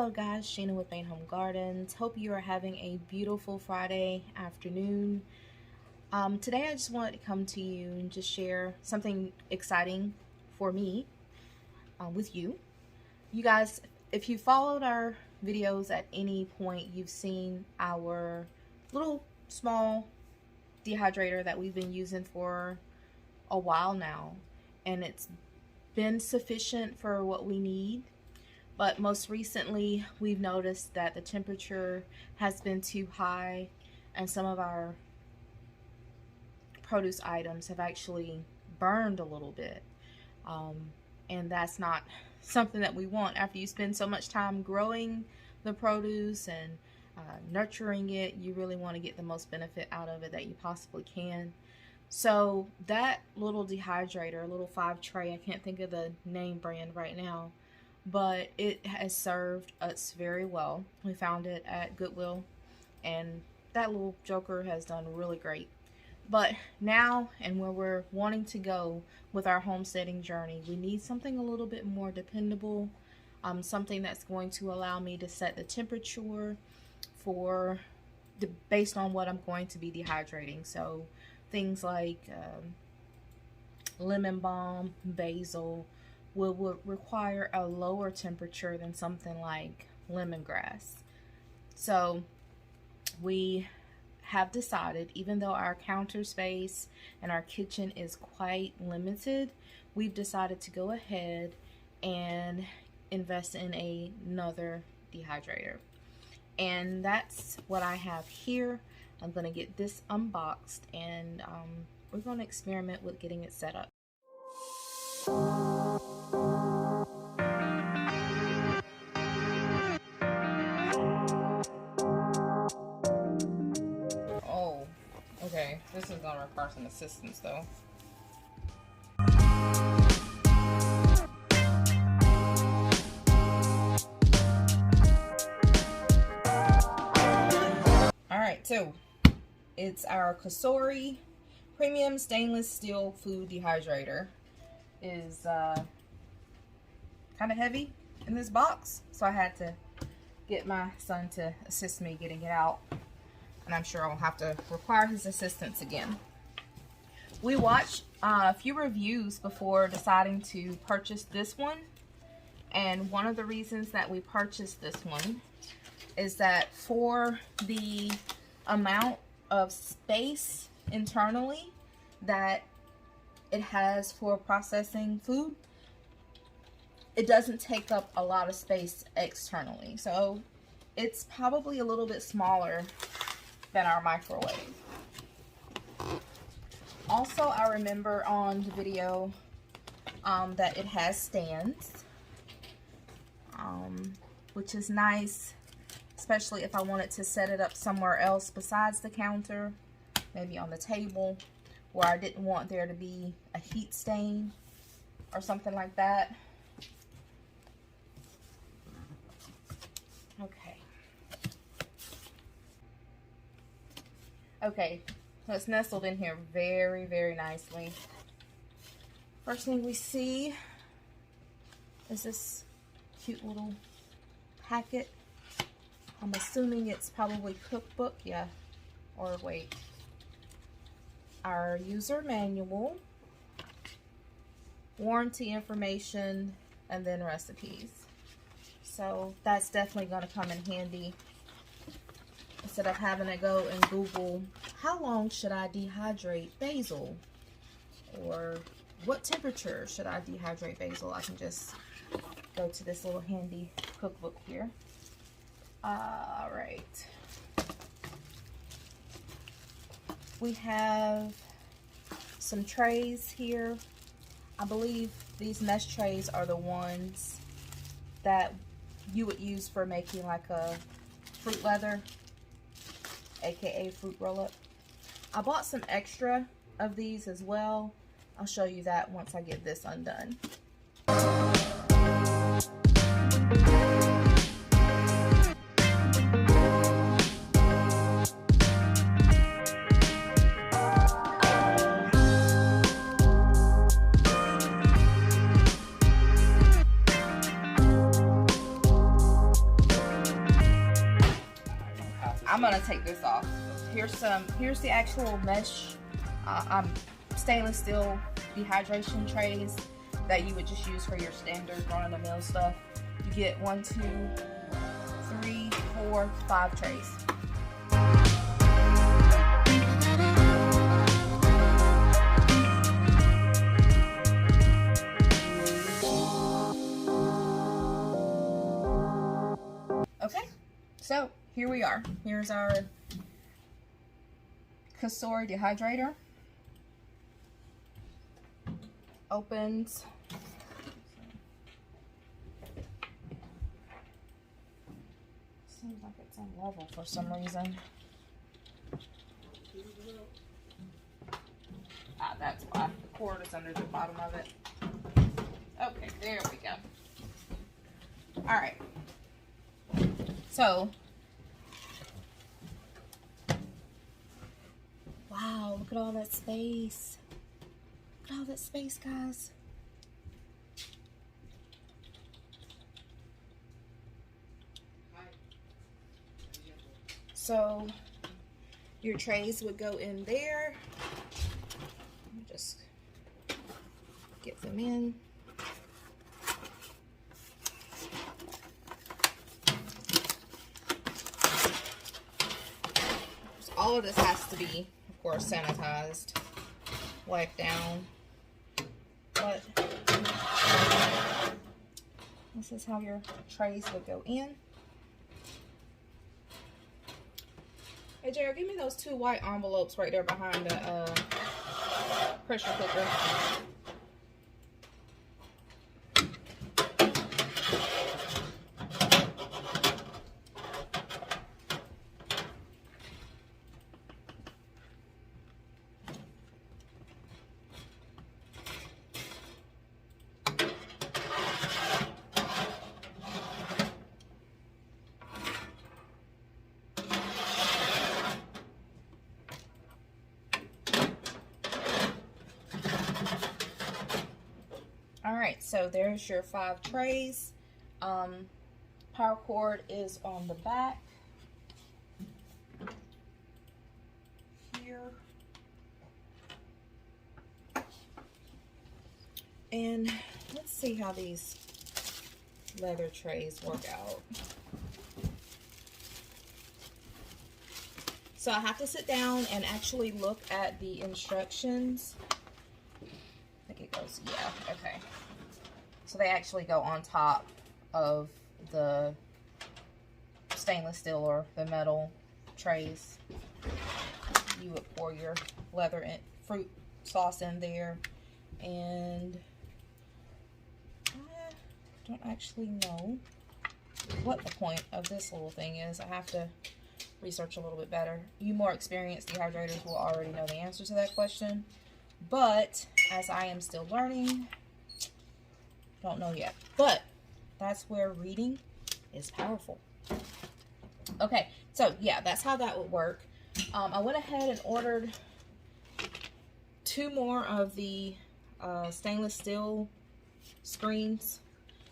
Hello guys, Sheena with Main Home Gardens. Hope you are having a beautiful Friday afternoon. Today I just wanted to come to you and just share something exciting for me with you. You guys, if you followed our videos at any point, you've seen our little small dehydrator that we've been using for a while now, and it's been sufficient for what we need. But most recently, we've noticed that the temperature has been too high, and some of our produce items have actually burned a little bit. And that's not something that we want. After you spend so much time growing the produce and nurturing it, you really want to get the most benefit out of it that you possibly can. So that little dehydrator, little 5 tray, I can't think of the name brand right now, but it has served us very well. We found it at Goodwill, and that little joker has done really great. But now, and where we're wanting to go with our homesteading journey, we need something a little bit more dependable, something that's going to allow me to set the temperature for based on what I'm going to be dehydrating. So things like lemon balm, basil will require a lower temperature than something like lemongrass. So we have decided, even though our counter space and our kitchen is quite limited, we've decided to go ahead and invest in another dehydrator. And that's what I have here. I'm going to get this unboxed, and we're going to experiment with getting it set up. Oh, okay. This is going to require some assistance though. Alright, so it's our Kasori premium stainless steel food dehydrator. It is kind of heavy in this box, so I had to get my son to assist me getting it out, and I'm sure I'll have to require his assistance again. We watched a few reviews before deciding to purchase this one, and one of the reasons that we purchased this one is that for the amount of space internally that it has for processing food, it doesn't take up a lot of space externally. So it's probably a little bit smaller than our microwave. Also, I remember on the video that it has stands, which is nice, especially if I wanted to set it up somewhere else besides the counter, maybe on the table, where I didn't want there to be a heat stain or something like that. Okay, so it's nestled in here very, very nicely. First thing we see is this cute little packet. I'm assuming it's probably cookbook, yeah, or wait. Our user manual, warranty information, and then recipes. So that's definitely going to come in handy, instead of having to go and Google, how long should I dehydrate basil? Or what temperature should I dehydrate basil? I can just go to this little handy cookbook here. Alright. We have some trays here. I believe these mesh trays are the ones that you would use for making like a fruit leather, aka fruit roll-up. I bought some extra of these as well. I'll show you that once I get this undone. I'm gonna take this off. Here's the actual mesh stainless steel dehydration trays that you would just use for your standard run-of-the-mill stuff. You get 1, 2, 3, 4, 5 trays. Okay, so here we are. Here's our Cosori Dehydrator. Opens. Seems like it's on level for some reason. Ah, that's why. The cord is under the bottom of it. Okay, there we go. Alright. So, wow, look at all that space. Look at all that space, guys. So, your trays would go in there. Let me just get them in. All of this has to be, of course, sanitized, wiped down, but this is how your trays would go in. Hey, Jared, give me those 2 white envelopes right there behind the pressure cooker. Alright, so there's your 5 trays. Power cord is on the back here. And let's see how these leather trays work out. So I have to sit down and actually look at the instructions. I think it goes, yeah, okay. So they actually go on top of the stainless steel or the metal trays. You would pour your leather and fruit sauce in there, and I don't actually know what the point of this little thing is. I have to research a little bit better. You more experienced dehydrators will already know the answer to that question, but as I am still learning, don't know yet. But that's where reading is powerful. Okay, so yeah, that's how that would work. I went ahead and ordered 2 more of the stainless steel screens.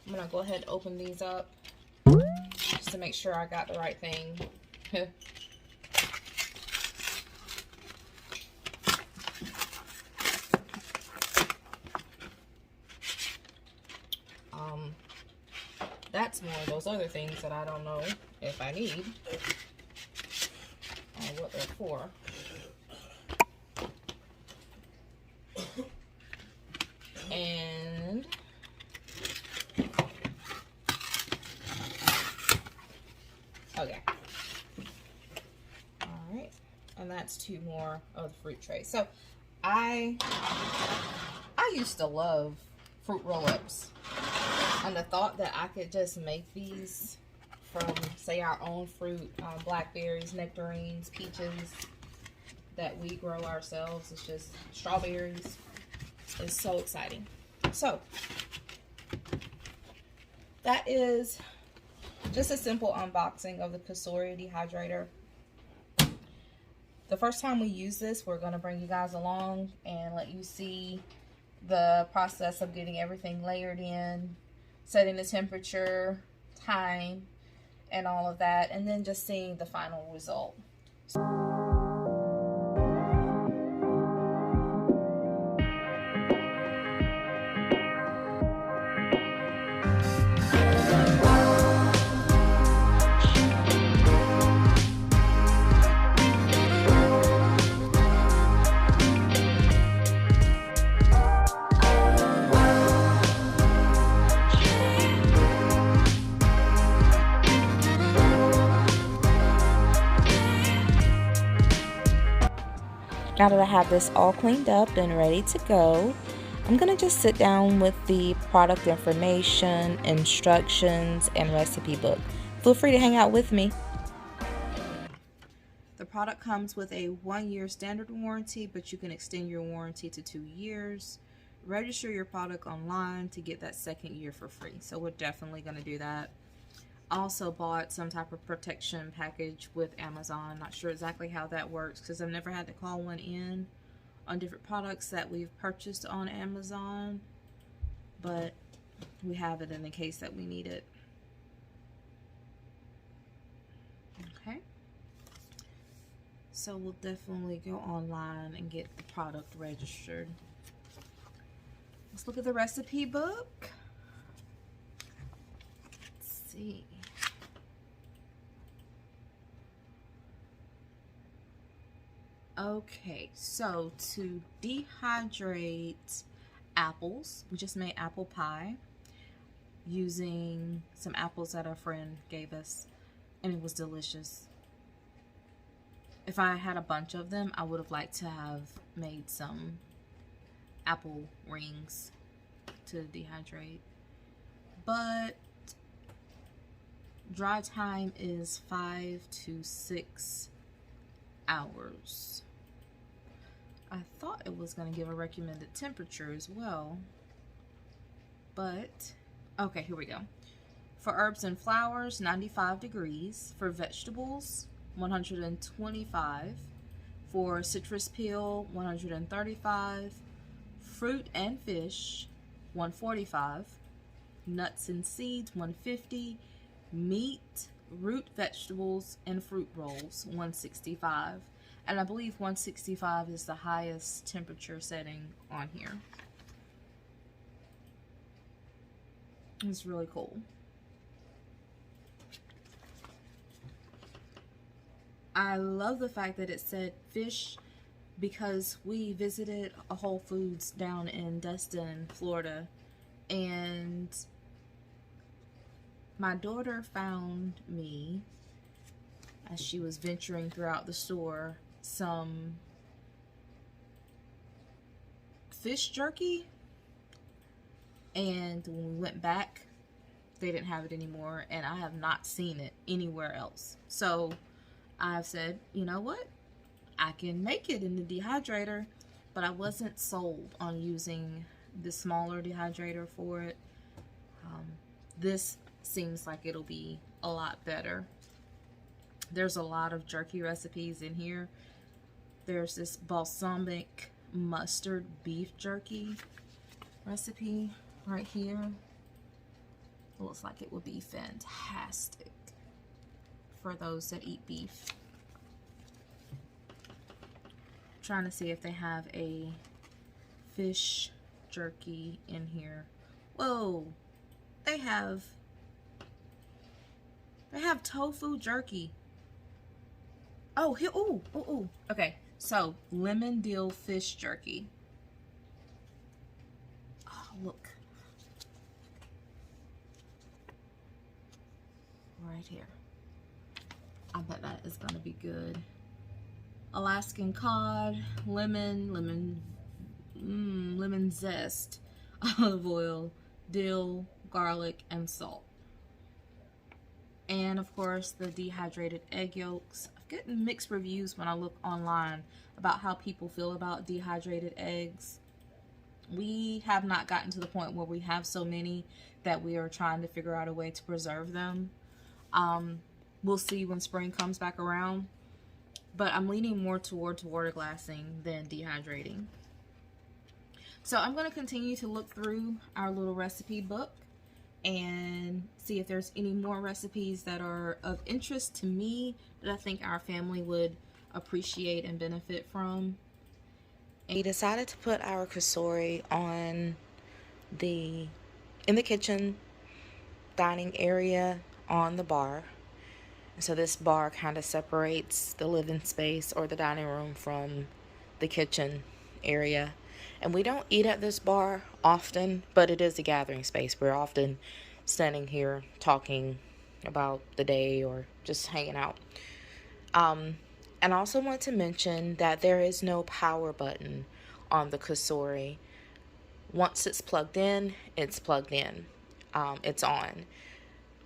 I'm gonna go ahead and open these up just to make sure I got the right thing. That's more of those other things that I don't know if I need or what they're for. And okay. All right. And that's 2 more of the fruit trays. So I used to love fruit roll-ups. And the thought that I could just make these from, say, our own fruit, blackberries, nectarines, peaches that we grow ourselves, it's just strawberries, is so exciting. So that is just a simple unboxing of the Kasori Dehydrator. The first time we use this, we're going to bring you guys along and let you see the process of getting everything layered in, setting the temperature, time, and all of that, and then just seeing the final result. Now that I have this all cleaned up and ready to go, I'm going to just sit down with the product information, instructions, and recipe book. Feel free to hang out with me. The product comes with a 1-year standard warranty, but you can extend your warranty to 2 years. Register your product online to get that 2nd year for free. So we're definitely going to do that. I also bought some type of protection package with Amazon. Not sure exactly how that works because I've never had to call one in on different products that we've purchased on Amazon, but we have it in the case that we need it. Okay, so we'll definitely go online and get the product registered. Let's look at the recipe book. Let's see. Okay, so to dehydrate apples, we just made apple pie using some apples that our friend gave us, and it was delicious. If I had a bunch of them, I would have liked to have made some apple rings to dehydrate, but dry time is 5 to 6 hours. I thought it was going to give a recommended temperature as well, but okay, here we go. For herbs and flowers, 95 degrees. For vegetables, 125. For citrus peel, 135. Fruit and fish, 145. Nuts and seeds, 150. Meat, root vegetables, and fruit rolls, 165. And I believe 165 is the highest temperature setting on here. It's really cool. I love the fact that it said fish because we visited a Whole Foods down in Destin, Florida, and my daughter found me, as she was venturing throughout the store, some fish jerky, and when we went back, they didn't have it anymore, and I have not seen it anywhere else. So I've said, you know what, I can make it in the dehydrator, but I wasn't sold on using the smaller dehydrator for it. This seems like it'll be a lot better. There's a lot of jerky recipes in here. There's this balsamic mustard beef jerky recipe right here. It looks like it would be fantastic for those that eat beef. Trying to see if they have a fish jerky in here. Whoa, they have tofu jerky. Oh, here, ooh. Okay, so lemon dill fish jerky. Oh, look. Right here. I bet that is gonna be good. Alaskan cod, lemon zest, olive oil, dill, garlic, and salt. And of course the dehydrated egg yolks. I've gotten mixed reviews when I look online about how people feel about dehydrated eggs. We have not gotten to the point where we have so many that we are trying to figure out a way to preserve them. We'll see when spring comes back around, but I'm leaning more towards water glassing than dehydrating. So I'm going to continue to look through our little recipe book and see if there's any more recipes that are of interest to me that I think our family would appreciate and benefit from. And we decided to put our Kasori on in the kitchen dining area on the bar. So this bar kind of separates the living space or the dining room from the kitchen area. And we don't eat at this bar often, but it is a gathering space. We're often standing here talking about the day or just hanging out. And I also want to mention that there is no power button on the Kasori. Once it's plugged in, it's plugged in. It's on.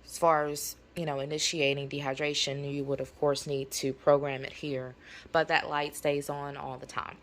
As far as, initiating dehydration, you would of course need to program it here, but that light stays on all the time.